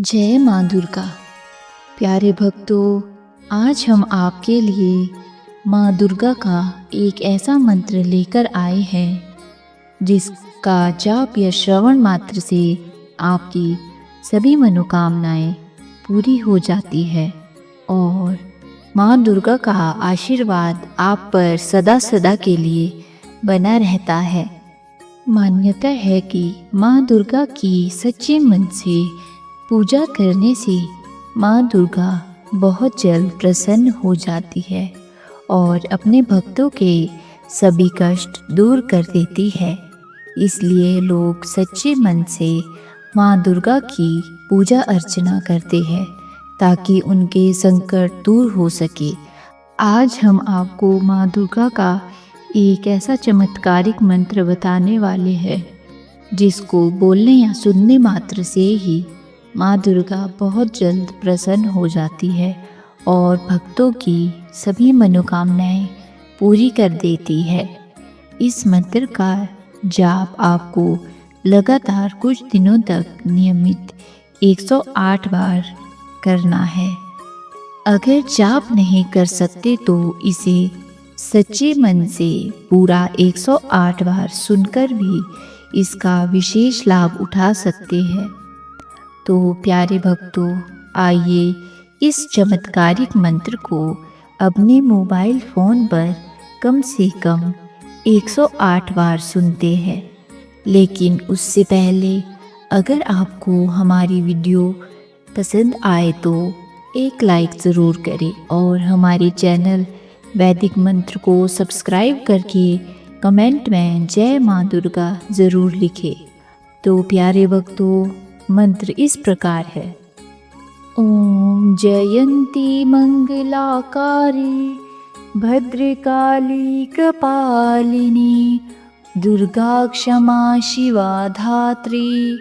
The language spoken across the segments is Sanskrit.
जय माँ दुर्गा। प्यारे भक्तों, आज हम आपके लिए माँ दुर्गा का एक ऐसा मंत्र लेकर आए हैं जिसका जाप या श्रवण मात्र से आपकी सभी मनोकामनाएं पूरी हो जाती है और माँ दुर्गा का आशीर्वाद आप पर सदा सदा के लिए बना रहता है। मान्यता है कि माँ दुर्गा की सच्चे मन से पूजा करने से माँ दुर्गा बहुत जल्द प्रसन्न हो जाती है और अपने भक्तों के सभी कष्ट दूर कर देती है। इसलिए लोग सच्चे मन से माँ दुर्गा की पूजा अर्चना करते हैं ताकि उनके संकट दूर हो सके। आज हम आपको माँ दुर्गा का एक ऐसा चमत्कारिक मंत्र बताने वाले हैं जिसको बोलने या सुनने मात्र से ही माँ दुर्गा बहुत जल्द प्रसन्न हो जाती है और भक्तों की सभी मनोकामनाएं पूरी कर देती है। इस मंत्र का जाप आपको लगातार कुछ दिनों तक नियमित 108 बार करना है। अगर जाप नहीं कर सकते तो इसे सच्चे मन से पूरा 108 बार सुनकर भी इसका विशेष लाभ उठा सकते हैं। तो प्यारे भक्तों, आइए इस चमत्कारिक मंत्र को अपने मोबाइल फ़ोन पर कम से कम 108 बार सुनते हैं। लेकिन उससे पहले अगर आपको हमारी वीडियो पसंद आए तो एक लाइक ज़रूर करें और हमारे चैनल वैदिक मंत्र को सब्सक्राइब करके कमेंट में जय माँ दुर्गा ज़रूर लिखें। तो प्यारे भक्तों, मंत्र इस प्रकार है। ओम जयंती मंगलाकारी भद्रकाली कपालिनी दुर्गा क्षमा शिवा धात्री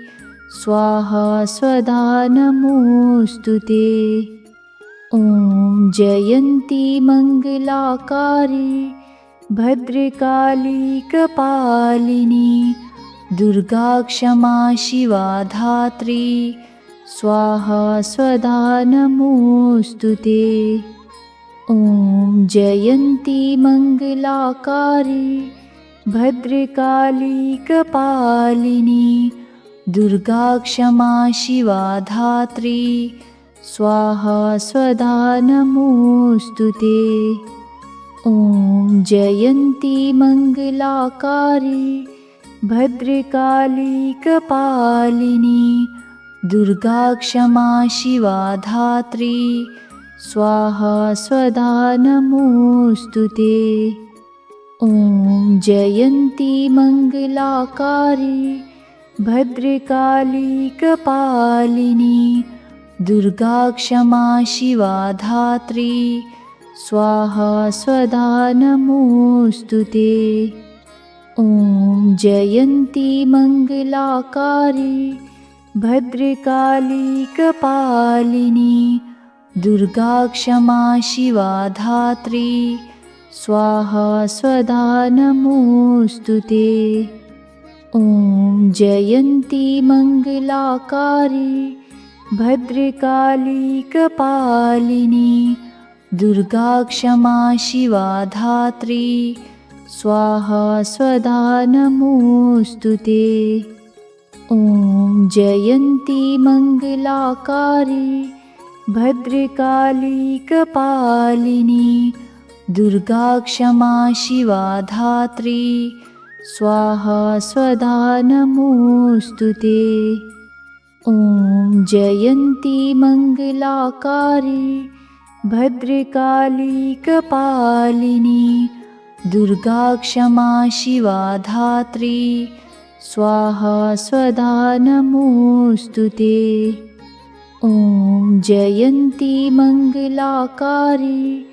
स्वाहा स्वधा नमोस्तुते। ओम जयंती मंगलाकारी भद्रकाली कपालिनी दुर्गा क्षमा शिवा धात्री स्वाहा स्वधा नमोस्तुते। ओम जयंती मंगलाकारी भद्रकाली कपालिनी दुर्गा क्षमा शिवा धात्री स्वाहा स्वधा नमोस्तुते। ओम जयंती मंगलाकारी भद्रकाली कपालिनी दुर्गा क्षमा शिवा धात्री स्वाहा स्वधा नमोस्तुते। ओम जयंती मंगलाकारी भद्रकाली कपालिनी दुर्गा क्षमा शिवा धात्री स्वाहा स्वधा नमोस्तुते। ओम जयंती मंगलाकारी भद्रकाली कपालिनी दुर्गा क्षमा शिवा धात्री स्वाहा स्वधा नमोस्तुते। ओम जयंती मंगलाकारी भद्रकाली कपालिनी दुर्गा क्षमा शिवा धात्री स्वाहा स्वधा नमोस्तुते। ओम जयंती मंगलाकारी भद्रकाली कपालिनी दुर्गा क्षमा शिवा धात्री स्वाहा स्वधा नमोस्तुते। ओम जयंती मंगलाकारी भद्रकाली कपालिनी दुर्गा क्षमा शिवा धात्री स्वाहा स्वधा नमोस्तुते। ओम जयंती मंगलाकारी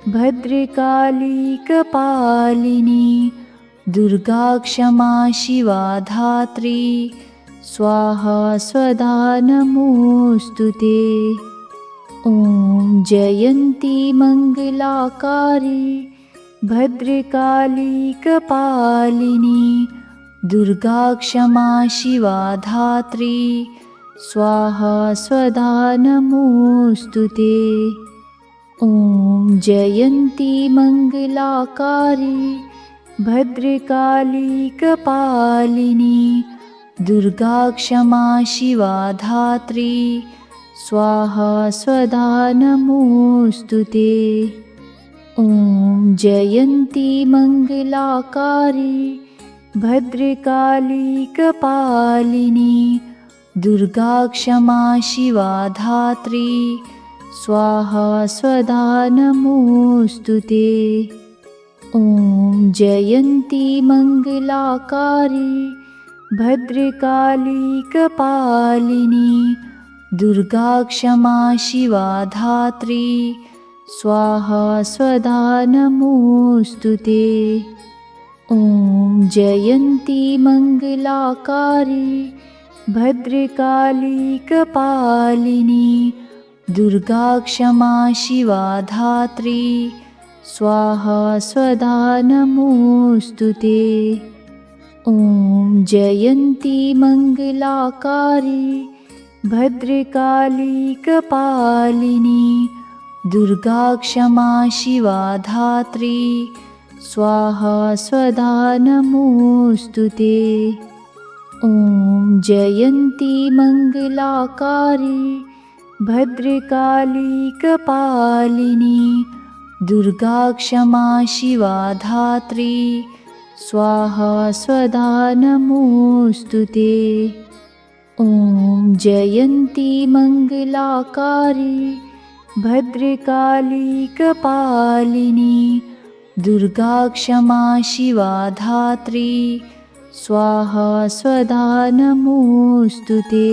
भद्रकाली कपालिनी दुर्गा क्षमा शिवा धात्री स्वाहा स्वधा नमोस्तुते। ओम जयंती मंगलाकारी भद्रकाली कपालिनी दुर्गा क्षमा शिवा धात्री स्वाहा स्वधा नमोऽस्तुते। ॐ जयन्ती मङ्गलाकारी भद्रकाली कपालिनी दुर्गा क्षमा शिवा धात्री स्वाहा स्वधा नमोऽस्तुते। ॐ जयन्ती मङ्गलाकारी भद्रकाली कपालिनी दुर्गा क्षमा शिवा धात्री स्वाहा स्वधा नमोऽस्तुते। ॐ जयन्ती मङ्गलाकारी भद्रकाली कपालिनी दुर्गा क्षमा शिवा धात्री स्वाहा स्वधा नमोऽस्तुते। ॐ जयन्ती मङ्गलाकारी भद्रकाली कपालिनी दुर्गा क्षमा शिवा धात्री स्वाहा स्वधा नमोऽस्तुते। ॐ जयन्ती मङ्गलाकारी भद्रकाली कपालिनी दुर्गा क्षमा शिवा धात्री स्वाहा स्वधा नमोऽस्तुते। ॐ जयन्ती मङ्गलाकारी भद्रकाली कपालिनी दुर्गा क्षमा शिवा धात्री स्वाहा स्वधा नमोऽस्तुते। ॐ जयन्ती मङ्गलाकारी भद्रकाली कपालिनी दुर्गा क्षमा शिवा धात्री स्वाहा स्वधा नमोऽस्तुते।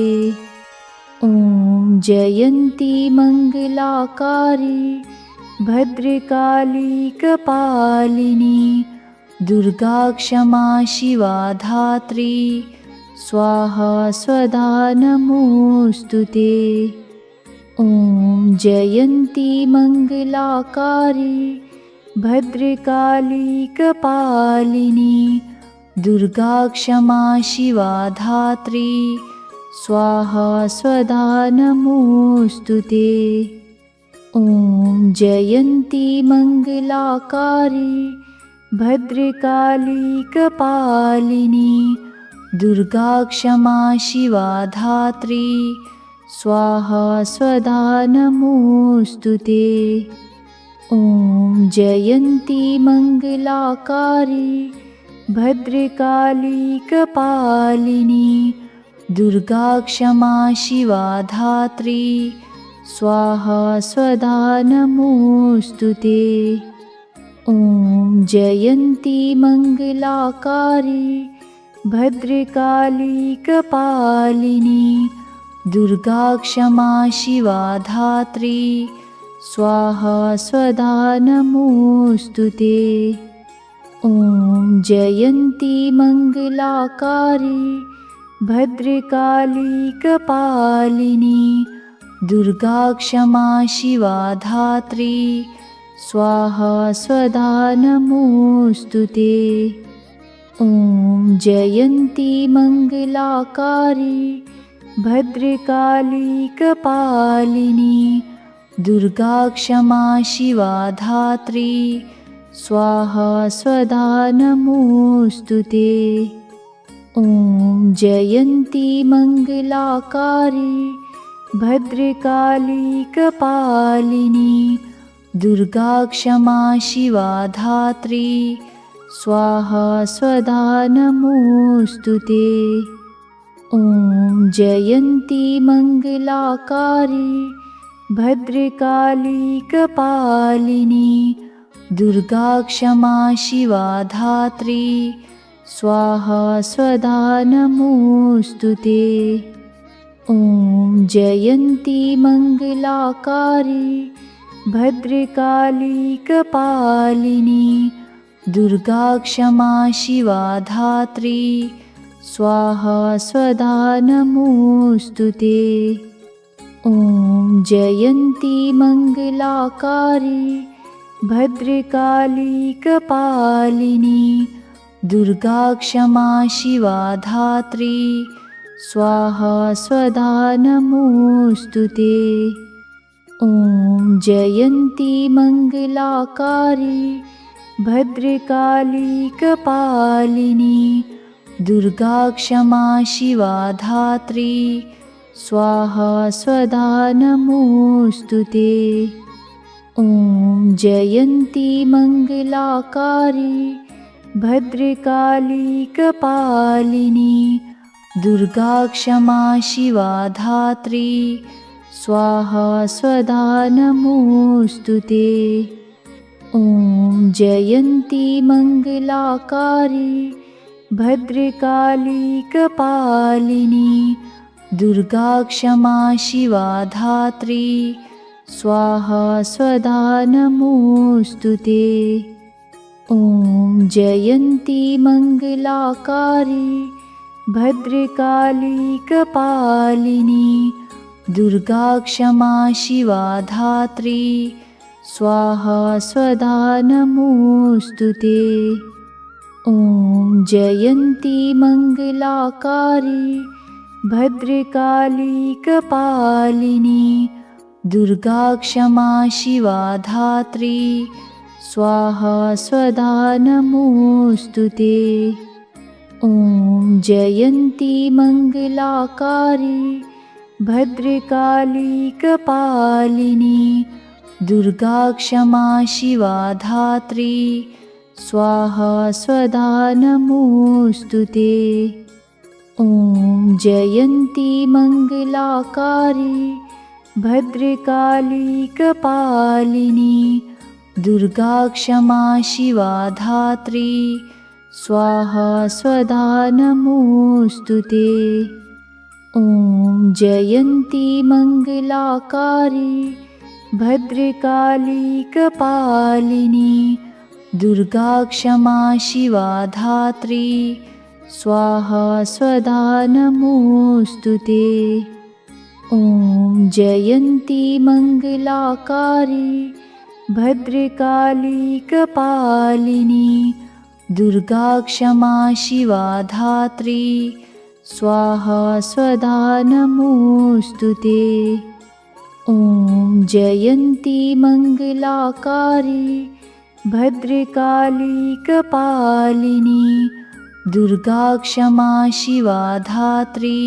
ॐ जयन्ती मङ्गलाकारी भद्रकाली कपालिनी दुर्गा क्षमा शिवा धात्री स्वाहा स्वधा नमोऽस्तुते। ॐ जयन्ती मङ्गलाकारी भद्रकाली कपालिनी दुर्गा क्षमा शिवा धात्री स्वाहा स्वधा नमोऽस्तुते। ॐ जयन्ती मङ्गलाकारी भद्रकाली कपालिनी दुर्गा क्षमा शिवा धात्री स्वाहा स्वधा नमोऽस्तुते। ॐ जयन्ती मङ्गलाकारी भद्रकाली कपालिनी दुर्गा क्षमा शिवा धात्री स्वाहा स्वधा नमोऽस्तुते। ॐ जयन्ती मङ्गलाकारी भद्रकाली कपालिनी दुर्गा क्षमा शिवा धात्री स्वाहा स्वधा नमोऽस्तुते। ॐ जयन्ती मङ्गलाकारी भद्रकाली कपालिनी दुर्गा क्षमा शिवा धात्री स्वाहा स्वधा नमोऽस्तुते। ॐ जयन्ती मङ्गलाकारी भद्रकाली कपालिनी दुर्गा क्षमा शिवा धात्री स्वाहा स्वधा नमोऽस्तुते। ॐ जयन्ती मङ्गलाकारी भद्रकाली कपालिनी दुर्गा क्षमा शिवा धात्री स्वाहा स्वधा नमोऽस्तुते। ॐ जयन्ती मङ्गलाकारी भद्रकाली कपालिनी दुर्गा क्षमा शिवा धात्री स्वाहा स्वधा नमोऽस्तुते। ॐ जयन्ती मङ्गलाकारी भद्रकाली कपालिनी दुर्गा क्षमा शिवा धात्री स्वाहा स्वधा नमोऽस्तुते। ॐ जयन्ती मङ्गलाकारी भद्रकाली कपालिनी दुर्गा क्षमा शिवा धात्री स्वाहा स्वधा नमोऽस्तुते। ॐ जयन्ती मङ्गलाकारी भद्रकाली कपालिनी दुर्गा क्षमा शिवा धात्री स्वाहा स्वधा नमोऽस्तुते। ॐ जयन्ती मङ्गलाकारी भद्रकाली कपालिनी दुर्गा क्षमा शिवा धात्री स्वाहा स्वधा नमोऽस्तुते। ॐ जयन्ती मङ्गलाकारी भद्रकाली कपालिनी दुर्गा क्षमा शिवा धात्री स्वाहा स्वधा नमोऽस्तुते। ॐ जयन्ती मङ्गलाकारी भद्रकाली कपालिनी दुर्गा क्षमा शिवा धात्री स्वाहा स्वधा नमोऽस्तुते। ॐ जयन्ती मङ्गलाकारी भद्रकाली कपालिनी दुर्गा क्षमा शिवा धात्री स्वाहा स्वधा नमोऽस्तुते। ॐ जयन्ती मङ्गलाकारी भद्रकाली कपालिनी दुर्गा क्षमा शिवा धात्री स्वाहा स्वधा नमोऽस्तुते। ॐ जयन्ती मङ्गलाकारी भद्रकाली कपालिनी दुर्गा क्षमा शिवा धात्री स्वाहा स्वधा नमोऽस्तुते। ॐ जयन्ती मङ्गलाकारी भद्रकाली कपालिनी दुर्गा क्षमा शिवा धात्री स्वाहा स्वधा नमोऽस्तुते। ॐ जयन्ती मङ्गलाकारी भद्रकाली कपालिनी दुर्गा क्षमा शिवा धात्री स्वाहा स्वधा नमोऽस्तुते। ॐ जयन्ती मङ्गलाकारी भद्रकाली कपालिनी दुर्गा क्षमा शिवा धात्री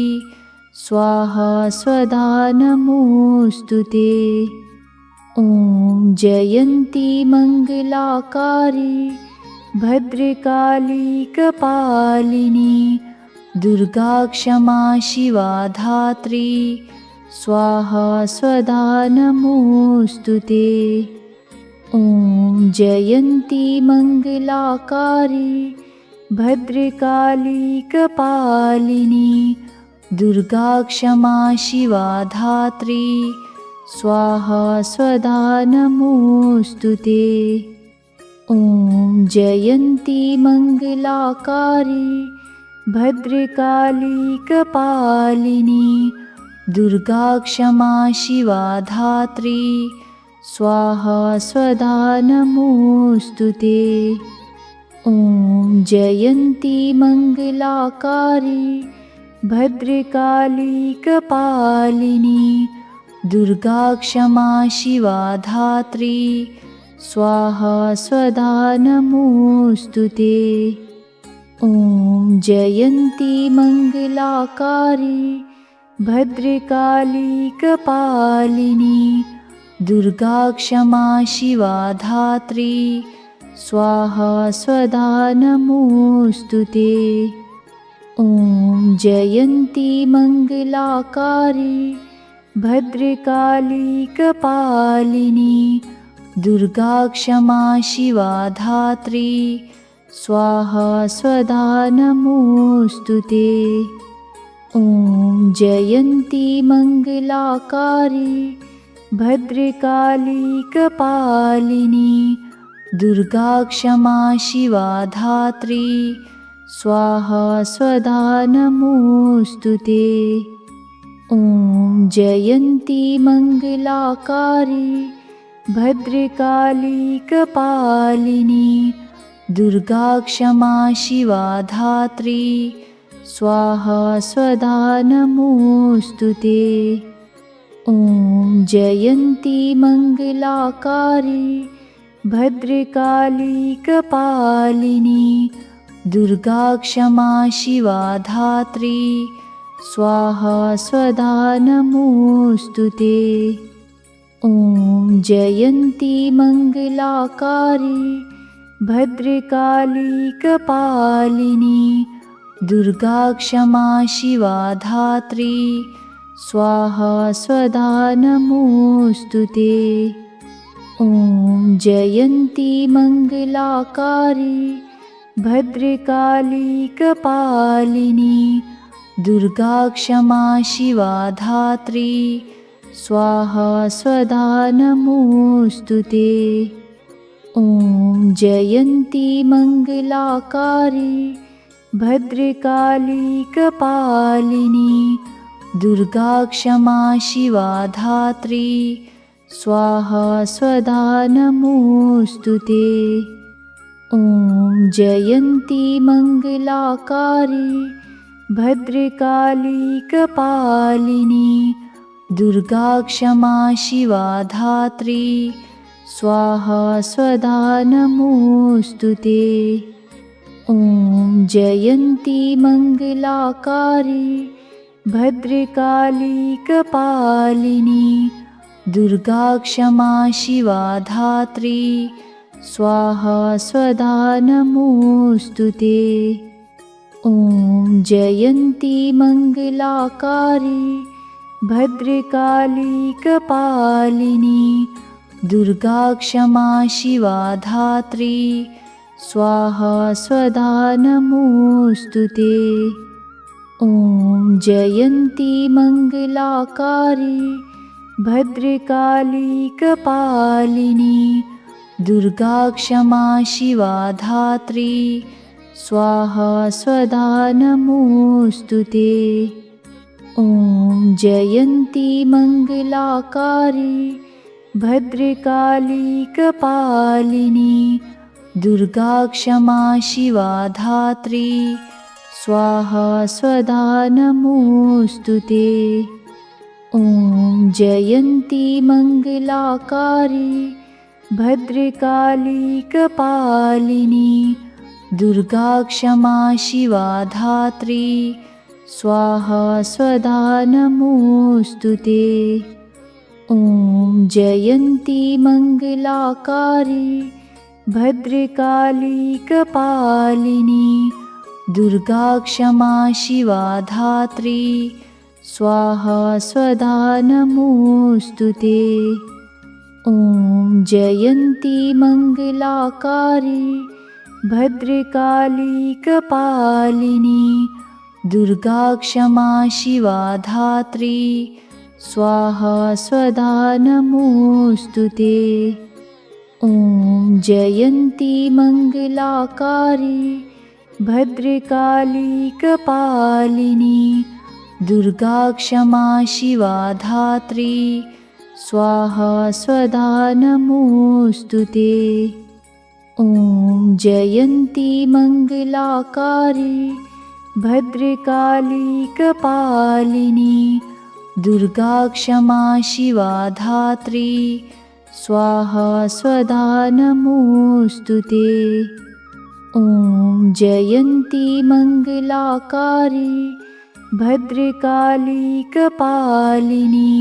स्वाहा स्वधा नमोऽस्तुते। ॐ जयन्ती मङ्गलाकारी भद्रकाली कपालिनी दुर्गा क्षमा शिवा धात्री स्वाहा स्वधा नमोऽस्तुते। ॐ जयन्ती मङ्गलाकारी भद्रकाली कपालिनी दुर्गा क्षमा शिवा धात्री स्वाहा स्वधा नमोऽस्तुते। ॐ जयन्ती मङ्गलाकारी भद्रकाली कपालिनी दुर्गा क्षमा शिवा धात्री स्वाहा स्वधा नमोऽस्तुते। ॐ जयन्ती मङ्गलाकारी भद्रकाली कपालिनी दुर्गा क्षमा शिवा धात्री स्वाहा स्वधा नमोऽस्तुते। ॐ जयन्ती मङ्गलाकारी भद्रकाली कपालिनी दुर्गा क्षमा शिवा धात्री स्वाहा स्वधा नमोऽस्तुते। ॐ जयन्ती मङ्गलाकारी भद्रकाली कपालिनी दुर्गा क्षमा शिवा धात्री स्वाहा स्वधा नमोऽस्तुते। ॐ जयन्ती मङ्गलाकारी भद्रकाली कपालिनी दुर्गा क्षमा शिवा धात्री स्वाहा स्वधा नमोऽस्तुते। ॐ जयन्ती मङ्गलाकारी भद्रकाली कपालिनी दुर्गा क्षमा शिवा धात्री स्वाहा स्वधा नमोऽस्तु ते। ॐ जयन्ती मङ्गलाकारि भद्रकाली कपालिनी दुर्गा क्षमा शिवा धात्री स्वाहा स्वधा नमोऽस्तु ते। ॐ जयन्ती मङ्गलाकारि भद्रकाली कपालिनी दुर्गा क्षमा शिवा धात्री स्वाहा स्वधा नमोऽस्तु ते। ॐ जयन्ती मङ्गलाकारि भद्रकाली कपालिनी दुर्गा क्षमा शिवा धात्री स्वाहा स्वधा नमोऽस्तु ते। ॐ जयन्ती मङ्गलाकारि भद्रकाली कपालिनी दुर्गा क्षमा शिवा धात्री स्वाहा स्वधा नमोऽस्तु ते। ॐ जयन्ती मङ्गलाकारि भद्रकाली कपालिनी दुर्गा क्षमा शिवा धात्री स्वाहा स्वधा नमोऽस्तु ते। ॐ जयन्ती मङ्गलाकारि भद्रकाली कपालिनी दुर्गा क्षमा शिवा धात्री स्वाहा स्वधा नमोऽस्तु ते। ॐ जयन्ती मङ्गलाकारि भद्रकाली कपालिनी दुर्गा क्षमा शिवा धात्री स्वाहा स्वधा नमोऽस्तु ते। ॐ जयन्ती मङ्गलाकारि भद्रकाली कपालिनी दुर्गा क्षमा शिवा धात्री स्वाहा स्वधा नमोऽस्तु ते। ॐ जयन्ती मङ्गलाकारि भद्रकाली कपालिनी दुर्गा क्षमा शिवा धात्री स्वाहा स्वधा नमोऽस्तु ते। ॐ जयन्ती मङ्गलाकारि भद्रकाली कपालिनी दुर्गा क्षमा शिवा धात्री स्वाहा स्वधा नमोऽस्तु ते। ॐ जयन्ती मङ्गलाकारि भद्रकाली कपालिनी दुर्गा क्षमा शिवा धात्री स्वाहा स्वधा नमोऽस्तु ते। ॐ जयन्ती मङ्गलाकारि भद्रकाली कपालिनी दुर्गा क्षमा शिवा धात्री स्वाहा स्वधा नमोऽस्तु ते। ॐ जयन्ती मङ्गलाकारि भद्रकाली कपालिनी दुर्गा क्षमा शिवा धात्री स्वाहा स्वधा नमोऽस्तु ते। ॐ जयन्ती मङ्गलाकारि भद्रकाली कपालिनी दुर्गा क्षमा शिवा धात्री स्वाहा स्वधा नमोऽस्तु ते। ॐ जयन्ती मङ्गलाकारि भद्रकाली कपालिनी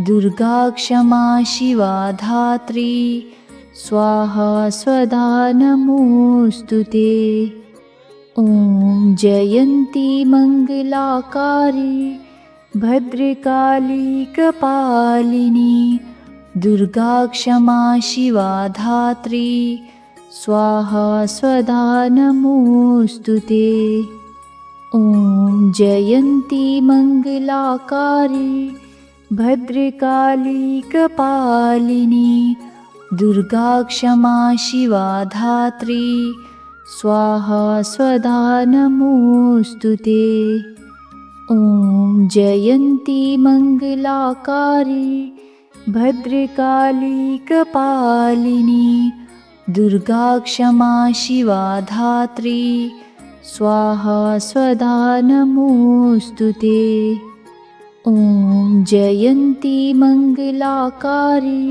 दुर्गा क्षमा शिवा धात्री स्वाहा स्वधा नमोऽस्तु ते। ॐ जयन्ती मङ्गलाकारि भद्रकाली कपालिनी दुर्गा क्षमा शिवा धात्री स्वाहा स्वधा नमोऽस्तु ते। ॐ जयन्ती मङ्गलाकारि भद्रकाली कपालिनी दुर्गा क्षमा शिवा धात्री स्वाहा स्वधा नमोऽस्तु ते। ॐ जयन्ती मङ्गलाकारि भद्रकाली कपालिनी दुर्गा क्षमा शिवा धात्री स्वाहा स्वधा नमोऽस्तु ते। ॐ जयन्ती मङ्गलाकारी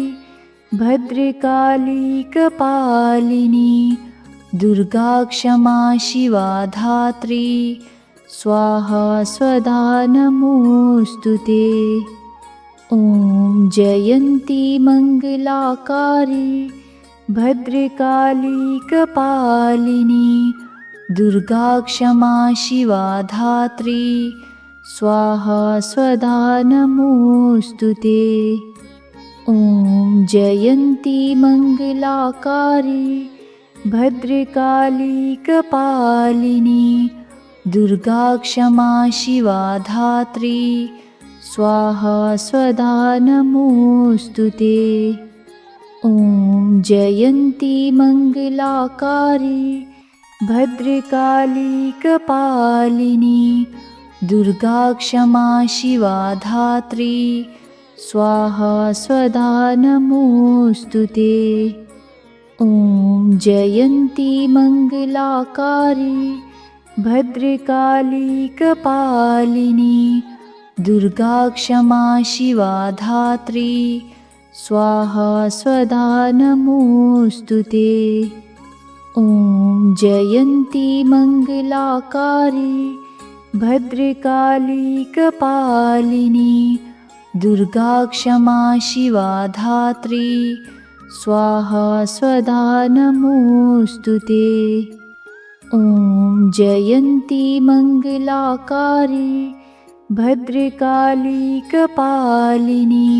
भद्रकाली कपालिनी दुर्गा क्षमा शिवा धात्री स्वाहा स्वधा नमोऽस्तु ते। ॐ जयन्ती मङ्गलाकारी भद्रकाली कपालिनी दुर्गा क्षमा शिवा धात्री स्वाहा स्वधा नमोऽस्तु ते। ॐ जयन्ती मङ्गलाकारी भद्रकाली कपालिनी दुर्गा क्षमा शिवा धात्री स्वाहा स्वधा नमोऽस्तु ते। ॐ जयन्ती मङ्गलाकारी भद्रकाली कपालिनी दुर्गा क्षमा शिवा धात्री स्वाहा स्वधा नमोऽस्तु ते। ॐ जयन्ती मङ्गलाकारी भद्रकाली कपालिनी दुर्गा क्षमा शिवा धात्री स्वाहा स्वधा नमोऽस्तु ते। ॐ जयन्ती मङ्गलाकारी भद्रकाली कपालिनी दुर्गा क्षमा शिवा धात्री स्वाहा स्वधा नमोऽस्तु ते। ॐ जयन्ती मङ्गलाकारी भद्रकाली कपालिनी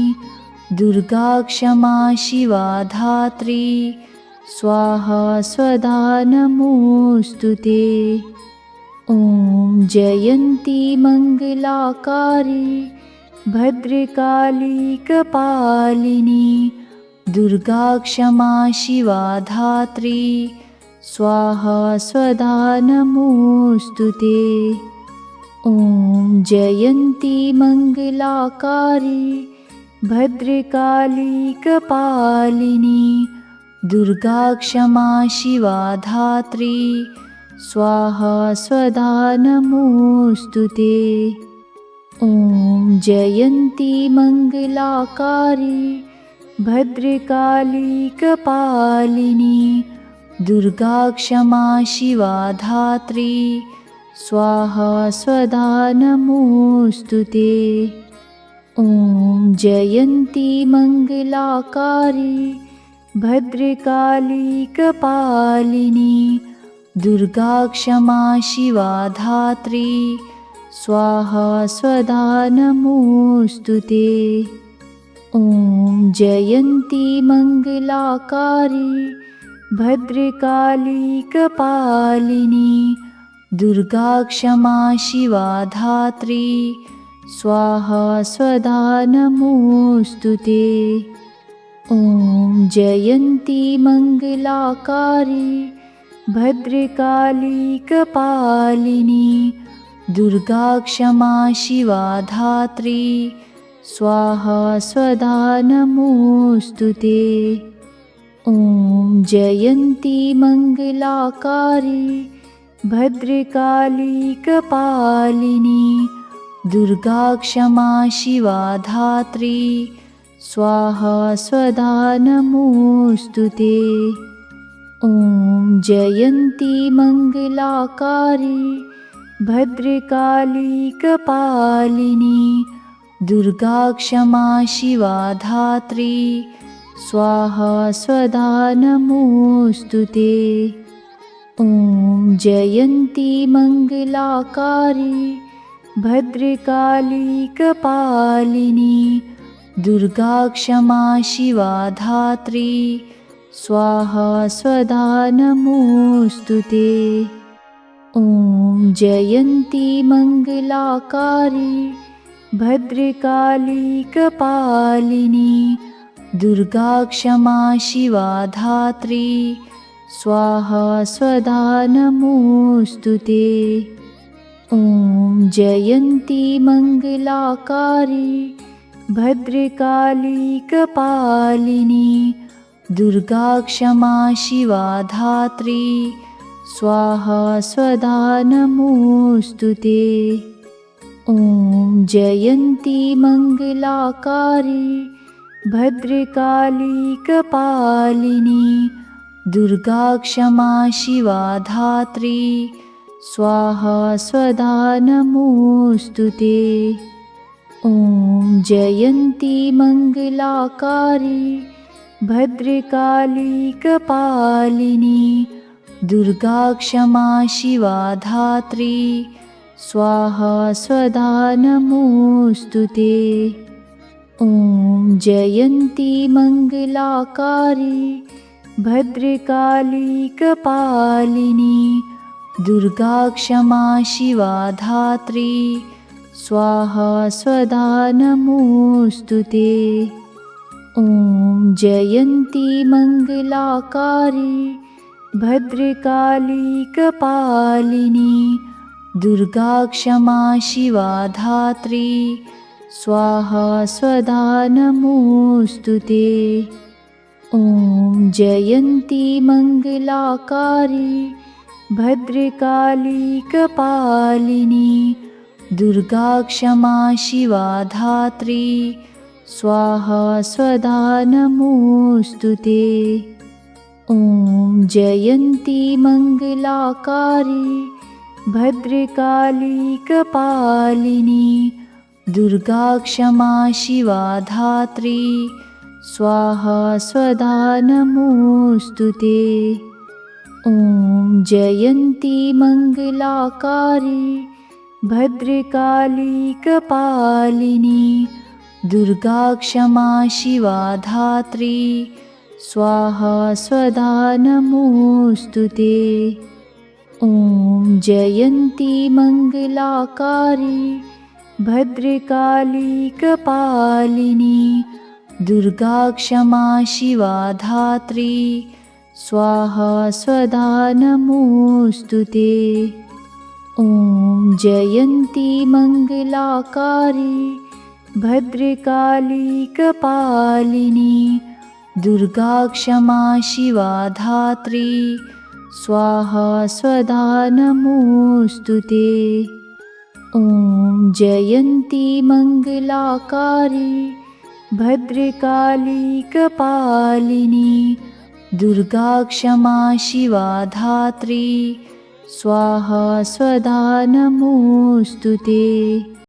दुर्गा क्षमा शिवा धात्री स्वाहा स्वधा नमोऽस्तु ते। ॐ जयन्ती मङ्गलाकारी भद्रकाली कपालिनी दुर्गा क्षमा शिवा धात्री स्वाहा स्वधा नमोऽस्तु ते। ॐ जयन्ती मङ्गलाकारी भद्रकाली कपालिनी दुर्गा क्षमा शिवा धात्री स्वाहा स्वधा नमोऽस्तु ते। ॐ जयन्ती मङ्गलाकारी भद्रकाली कपालिनी दुर्गा क्षमा शिवा धात्री स्वाहा स्वधा नमोऽस्तु ते। ॐ जयन्ती मङ्गलाकारी भद्रकाली कपालिनी दुर्गा क्षमा शिवा धात्री स्वाहा स्वधा नमोऽस्तु ते। ॐ जयन्ती मङ्गलाकारी भद्रकाली कपालिनी दुर्गा क्षमा शिवा धात्री स्वाहा स्वधा नमोऽस्तु ते। ॐ जयन्ती मङ्गलाकारी भद्रकाली कपालिनी दुर्गा क्षमा शिवा धात्री स्वाहा स्वधा नमोऽस्तु ते। ॐ जयन्ती मङ्गलाकारी भद्रकाली कपालिनी दुर्गा क्षमा शिवा धात्री स्वाहा स्वधा नमोऽस्तु ते। ॐ जयन्ती मङ्गलाकारी भद्रकाली कपालिनी दुर्गा क्षमा शिवा धात्री स्वाहा स्वधा नमोऽस्तु ते। ॐ जयन्ती मङ्गलाकारी भद्रकाली कपालिनी दुर्गा क्षमा शिवा धात्री स्वाहा स्वधा नमोऽस्तु ते। ॐ जयन्ती मङ्गलाकारी भद्रकाली कपालिनी दुर्गा क्षमा शिवा धात्री स्वाहा स्वधा नमोऽस्तु ते। ॐ जयन्ती मङ्गलाकारी भद्रकाली कपालिनी दुर्गा क्षमा शिवा धात्री स्वाहा स्वधा नमोऽस्तु ते। ॐ जयन्ती मङ्गलाकारि भद्रकाली कपालिनी दुर्गा क्षमा शिवा धात्री स्वाहा स्वधा नमोऽस्तु ते। ॐ जयन्ती मङ्गलाकारि भद्रकाली कपालिनी दुर्गा क्षमा शिवा धात्री स्वाहा स्वधा नमोऽस्तु ते। ॐ जयन्ती मङ्गलाकारि भद्रकाली कपालिनी दुर्गा क्षमा शिवा धात्री स्वाहा स्वधा नमोऽस्तु ते। ॐ जयन्ती मङ्गलाकारि भद्रकाली कपालिनी दुर्गा क्षमा शिवा धात्री स्वाहा स्वधा नमोऽस्तु ते। ॐ जयन्ती मङ्गलाकारि भद्रकाली कपालिनी दुर्गा क्षमा शिवा धात्री स्वाहा स्वधा नमोऽस्तु ते। ॐ जयन्ती मङ्गलाकारि भद्रकाली कपालिनी दुर्गा क्षमा शिवा धात्री स्वाहा स्वधा नमोऽस्तु ते। ॐ जयन्ती मङ्गलाकारि भद्रकाली कपालिनी दुर्गा क्षमा शिवा धात्री स्वाहा स्वधा नमोऽस्तु ते। ॐ जयन्ती मङ्गलाकारि भद्रकाली कपालिनी दुर्गा क्षमा शिवा धात्री स्वाहा स्वधा नमोऽस्तु ते। ॐ जयन्ती मङ्गलाकारि भद्रकाली कपालिनी दुर्गा क्षमा शिवा धात्री स्वाहा स्वधा नमोऽस्तु ते। ॐ जयन्ती मङ्गलाकारि भद्रकाली कपालिनी दुर्गा क्षमा शिवा धात्री स्वाहा स्वधा नमोऽस्तु ते।